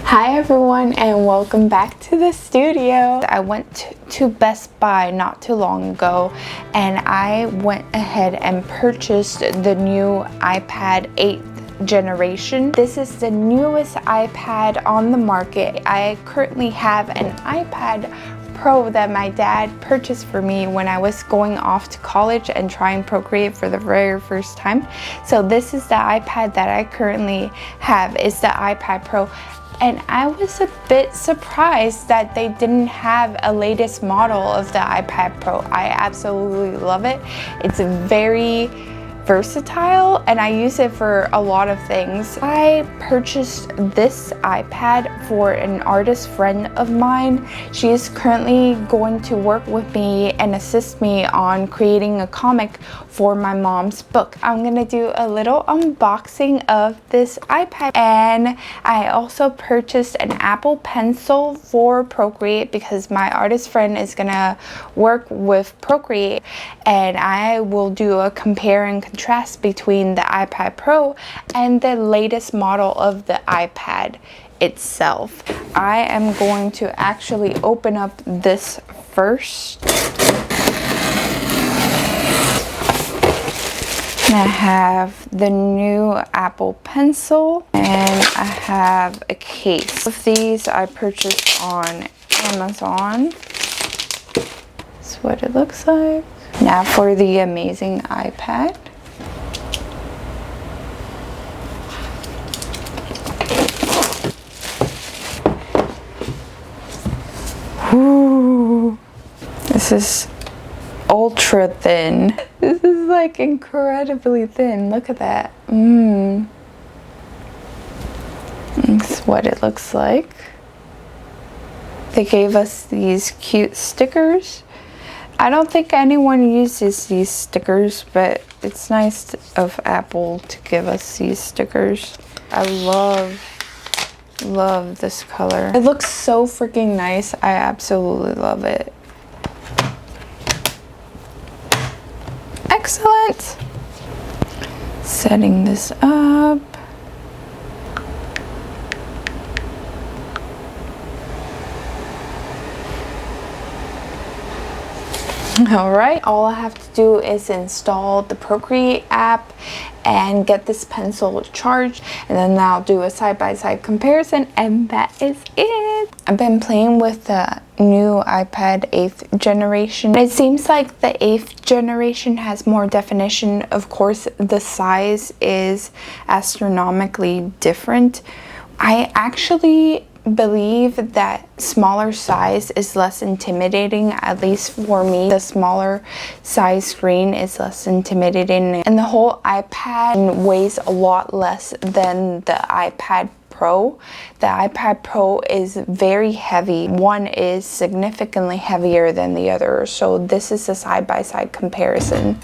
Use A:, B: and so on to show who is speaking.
A: Hi everyone, and welcome back to the studio. I went to Best Buy not too long ago and I went ahead and purchased the new iPad 8th generation. This is the newest iPad on the market. I currently have an iPad Pro that my dad purchased for me when I was going off to college and trying Procreate for the very first time. So this is the iPad that I currently have. It's the iPad Pro. And I was a bit surprised that they didn't have a latest model of the iPad Pro. I absolutely love it. It's very versatile and I use it for a lot of things. I purchased this iPad for an artist friend of mine. She is currently going to work with me and assist me on creating a comic for my mom's book. I'm gonna do a little unboxing of this iPad, and I also purchased an Apple Pencil for Procreate because my artist friend is gonna work with Procreate, and I will do a compare and contrast between the iPad Pro and the latest model of the iPad itself. I am going to actually open up this first. I have the new Apple Pencil and I have a case. Of these I purchased on Amazon. That's what it looks like. Now for the amazing iPad. Ooh, this is ultra thin. This is like incredibly thin. Look at that. That's what it looks like. They gave us these cute stickers. I don't think anyone uses these stickers, but it's nice of Apple to give us these stickers. I love this color. It looks so freaking nice. I absolutely love it. Excellent. Setting this up. Alright, all I have to do is install the Procreate app and get this pencil charged, and then I'll do a side-by-side comparison, and that is it. I've been playing with the new iPad 8th generation. It seems like the 8th generation has more definition. Of course, the size is astronomically different. I actually believe that smaller size is less intimidating, at least for me. The smaller size screen is less intimidating, and the whole iPad weighs a lot less than the iPad Pro. The iPad Pro is very heavy. One is significantly heavier than the other, so this is a side-by-side comparison.